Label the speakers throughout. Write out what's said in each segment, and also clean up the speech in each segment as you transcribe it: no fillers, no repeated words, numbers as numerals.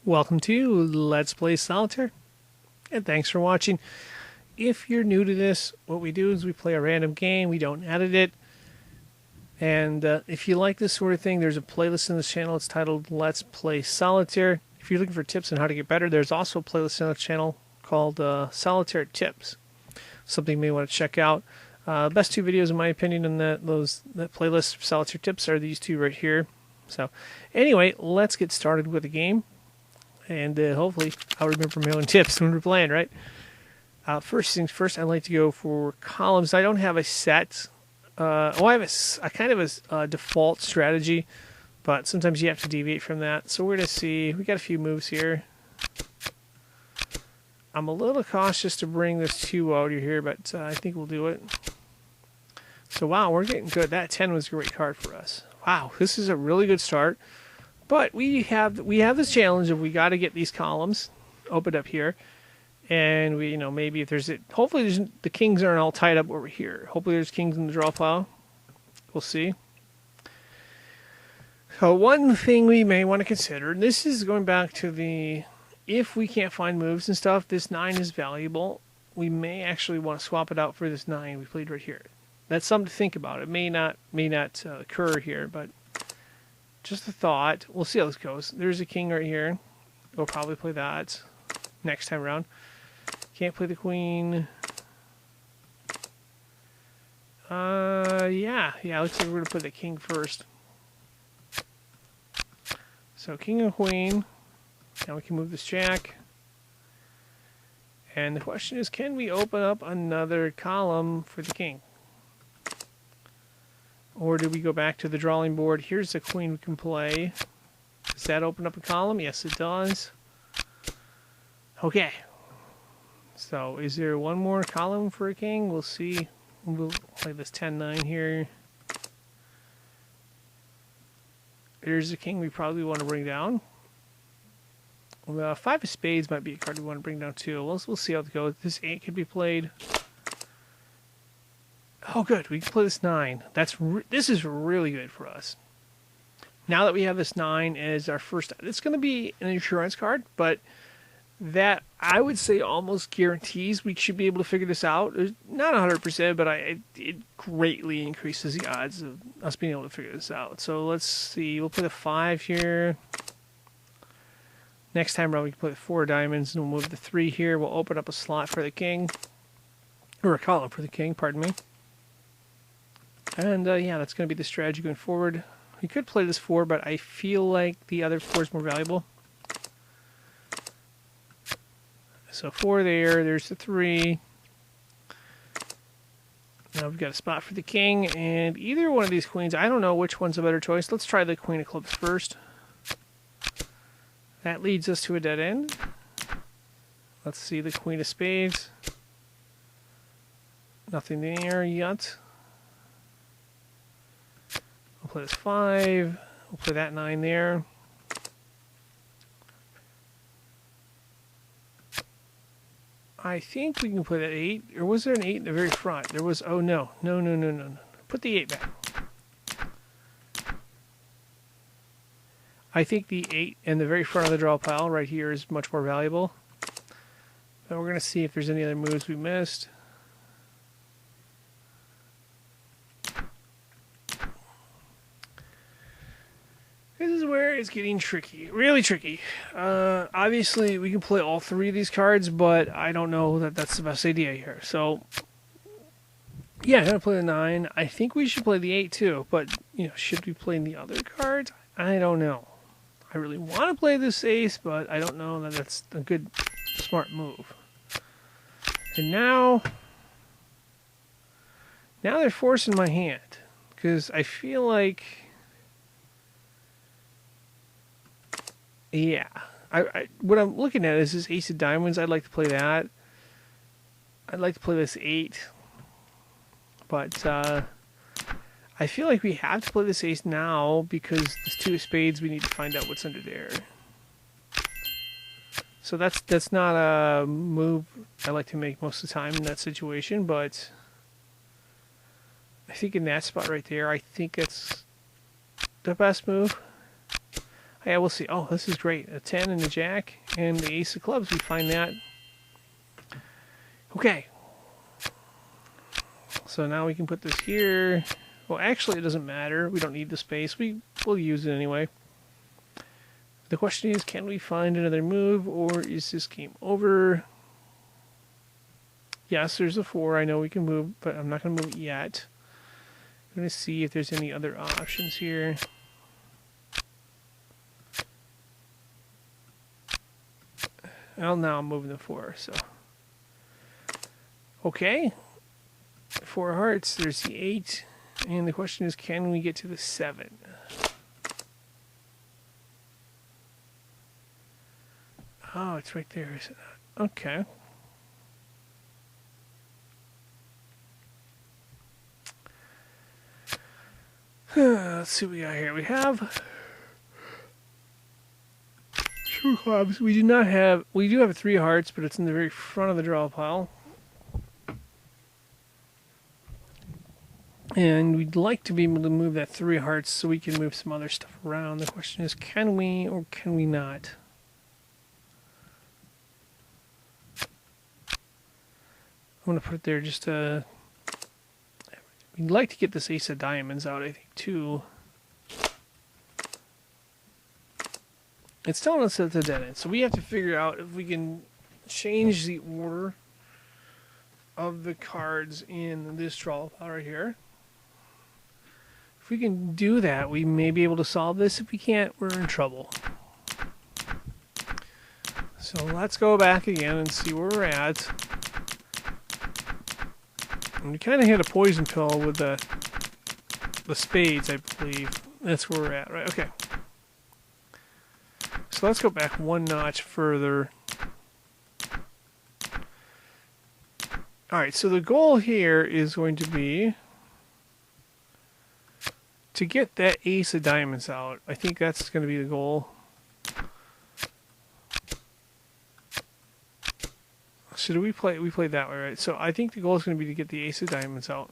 Speaker 1: Welcome to Let's Play Solitaire, and thanks for watching. If you're new to this, what we do is we play a random game, we don't edit it, and if you like this sort of thing, there's a playlist in this channel. It's titled Let's Play Solitaire. If you're looking for tips on how to get better, there's also a playlist on the channel called Solitaire Tips, something you may want to check out. Best two videos, in my opinion, in that playlist of Solitaire Tips are these two right here. So, anyway, let's get started with the game. And hopefully I'll remember my own tips when we're playing, right? First things first, I'd like to go for columns. I don't have a set. I have a kind of a default strategy, but sometimes you have to deviate from that. So we're going to see. We got a few moves here. I'm a little cautious to bring this 2 out here, but I think we'll do it. So wow, we're getting good. That 10 was a great card for us. Wow, this is a really good start. But we have this challenge of we got to get these columns opened up here, and maybe if there's hopefully the kings aren't all tied up over here. Hopefully there's kings in the draw pile. We'll see. So one thing we may want to consider, and this is going back to if we can't find moves and stuff, this 9 is valuable. We may actually want to swap it out for this 9 we played right here. That's something to think about. It may not occur here, but just a thought. We'll see how this goes. There's a king right here. We'll probably play that next time around. Can't play the queen. Yeah. Looks like we're gonna play the king first. So king and queen. Now we can move this jack. And the question is, can we open up another column for the king? Or do we go back to the drawing board? Here's the queen we can play. Does that open up a column? Yes, it does. Okay. So, is there one more column for a king? We'll see. We'll play this 10-9 here. There's a king we probably want to bring down. 5 of spades might be a card we want to bring down too. We'll see how it goes. This 8 could be played. Oh, good. We can play this 9. This is really good for us. Now that we have this 9 as our first, it's going to be an insurance card, but that I would say almost guarantees we should be able to figure this out. Not 100%, but it greatly increases the odds of us being able to figure this out. So let's see. We'll play the 5 here. Next time around, we can play the 4 of diamonds, and we'll move the 3 here. We'll open up a slot for the king, or a column for the king. Pardon me. And yeah, that's going to be the strategy going forward. We could play this 4, but I feel like the other 4 is more valuable. So 4 there, there's the 3. Now we've got a spot for the king, and either one of these queens, I don't know which one's a better choice. Let's try the queen of clubs first. That leads us to a dead end. Let's see the queen of spades. Nothing there yet. We'll play this 5. We'll play that 9 there. I think we can play that 8. Or was there an 8 in the very front? There was. Oh, no. No. Put the 8 back. I think the 8 in the very front of the draw pile right here is much more valuable. But we're going to see if there's any other moves we missed. This is where it's getting tricky, really tricky. Obviously, we can play all 3 of these cards, but I don't know that that's the best idea here. So, yeah, I'm going to play the 9. I think we should play the 8 too, but, should we play the other cards? I don't know. I really want to play this ace, but I don't know that that's a good, smart move. And now they're forcing my hand, because I feel like... Yeah, what I'm looking at is this ace of diamonds. I'd like to play that. I'd like to play this 8. But I feel like we have to play this ace now because this 2 of spades, we need to find out what's under there. So that's not a move I like to make most of the time in that situation, but I think in that spot right there, I think it's the best move. Yeah, we'll see. Oh, this is great. A 10 and a jack and the ace of clubs. We find that. Okay. So now we can put this here. Well, actually, it doesn't matter. We don't need the space. We'll use it anyway. The question is, can we find another move, or is this game over? Yes, there's a 4. I know we can move, but I'm not going to move it yet. I'm going to see if there's any other options here. Well, now I'm moving the 4, so. Okay. 4 hearts, there's the 8. And the question is, can we get to the 7? Oh, it's right there. Okay. Let's see what we got here. We have 2 clubs. We do have 3 hearts, but it's in the very front of the draw pile. And we'd like to be able to move that 3 hearts so we can move some other stuff around. The question is, can we or can we not? I'm going to put it there just to... We'd like to get this ace of diamonds out, I think, too. It's telling us it's a dead end, so we have to figure out if we can change the order of the cards in this draw pile right here. If we can do that, we may be able to solve this. If we can't, we're in trouble. So let's go back again and see where we're at. And we kind of hit a poison pill with the spades, I believe. That's where we're at, right? Okay. So let's go back one notch further. Alright, so the goal here is going to be to get that ace of diamonds out. I think that's going to be the goal. So do we played that way, right? So I think the goal is going to be to get the ace of diamonds out.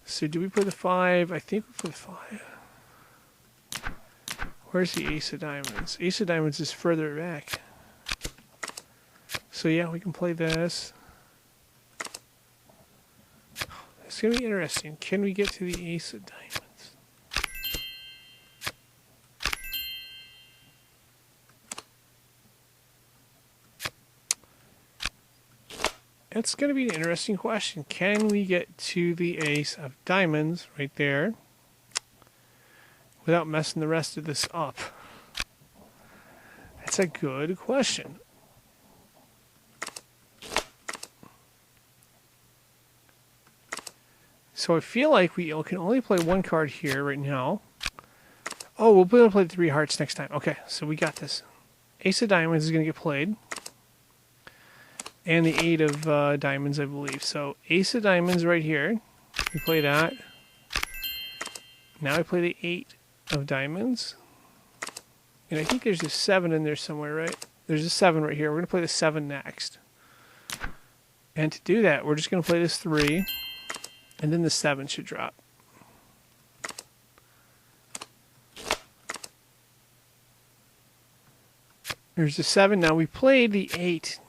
Speaker 1: So do we play the 5? I think we play the 5. Where's the ace of diamonds? Ace of diamonds is further back. So yeah, we can play this. It's going to be interesting. Can we get to the ace of diamonds? It's going to be an interesting question. Can we get to the ace of diamonds right there without messing the rest of this up? That's a good question. So I feel like we can only play one card here right now. Oh, we'll be able to play the 3 hearts next time. Okay, so we got this. Ace of diamonds is going to get played. And the 8 of diamonds, I believe. So ace of diamonds right here. We play that. Now I play the 8 of diamonds. And I think there's a 7 in there somewhere, right? There's a 7 right here. We're going to play the 7 next. And to do that, we're just going to play this 3. And then the 7 should drop. There's the 7. Now we played the 8.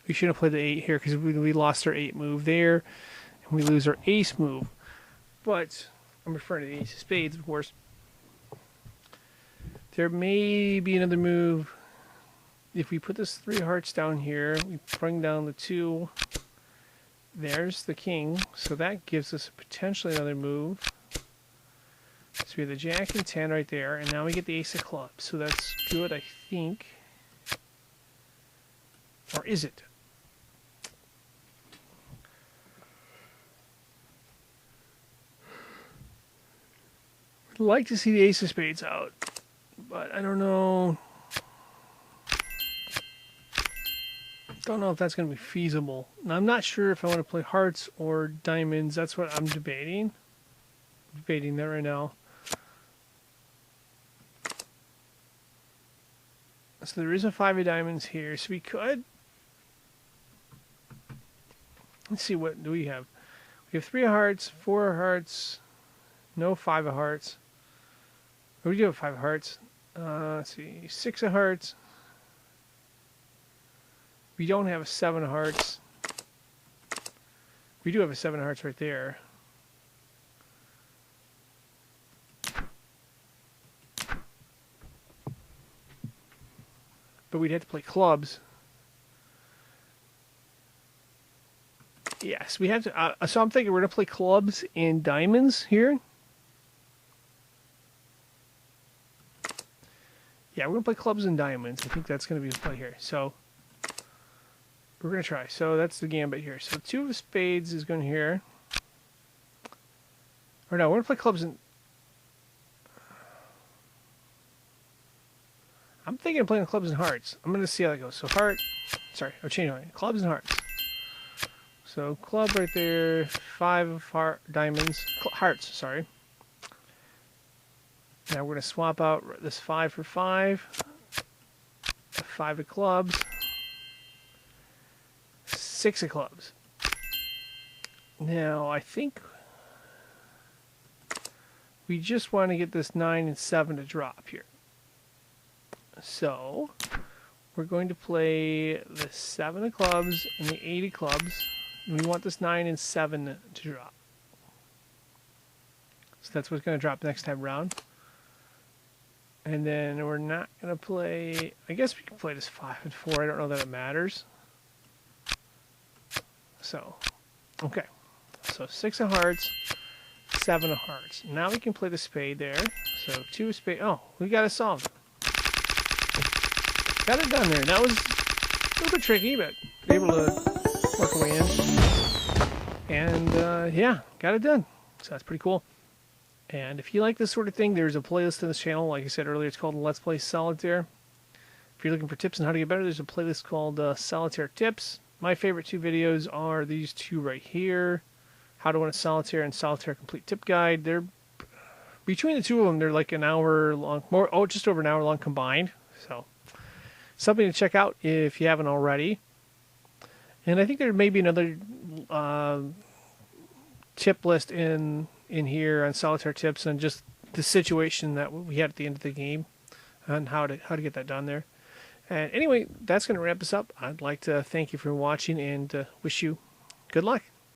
Speaker 1: We should have played the 8 here because we lost our 8 move there. And we lose our ace move. But I'm referring to the ace of spades, of course. There may be another move. If we put this 3 hearts down here, we bring down the 2. There's the king. So that gives us potentially another move. So we have the jack and 10 right there. And now we get the ace of clubs. So that's good, I think. Or is it? I'd like to see the ace of spades out, but I don't know. Don't know if that's going to be feasible. Now, I'm not sure if I want to play hearts or diamonds. That's what I'm debating. I'm debating that right now. So there is a 5 of diamonds here, so we could. Let's see, what do we have? We have 3 of hearts, 4 of hearts, no 5 of hearts. We do have 5 hearts. Let's see, 6 of hearts. We don't have a 7 of hearts. We do have a 7 of hearts right there. But we'd have to play clubs. Yes, we have to. So I'm thinking we're going to play clubs and diamonds here. Yeah, we're going to play clubs and diamonds. I think that's going to be the play here. So we're going to try. So that's the gambit here. So 2 of spades is going here. Or no, we're going to play clubs and... I'm thinking of playing clubs and hearts. I'm going to see how that goes. So heart... Sorry, I'm changing my... Clubs and hearts. So club right there. 5 of diamonds. Hearts, sorry. Now we're going to swap out this 5 for 5. 5 of clubs. 6 of clubs. Now, I think we just want to get this 9 and 7 to drop here. So, we're going to play the 7 of clubs and the 8 of clubs. And we want this 9 and 7 to drop. So that's what's going to drop next time round. And then we're not going to play... I guess we can play this 5 and 4. I don't know that it matters. So, okay. So 6 of hearts, 7 of hearts. Now we can play the spade there. So 2 of spade. Oh, we got it solved. Got it done there. That was a little bit tricky, but able to work away in. And yeah, got it done. So that's pretty cool. And if you like this sort of thing, there's a playlist on this channel. Like I said earlier, it's called Let's Play Solitaire. If you're looking for tips on how to get better, there's a playlist called Solitaire Tips. My favorite 2 videos are these 2 right here. How to Win a Solitaire and Solitaire Complete Tip Guide. They're between the 2 of them, they're like an hour long, just over an hour long combined. So something to check out if you haven't already. And I think there may be another tip list in here on Solitaire tips and just the situation that we had at the end of the game and how to get that done there. And anyway, that's going to wrap us up. I'd like to thank you for watching and wish you good luck.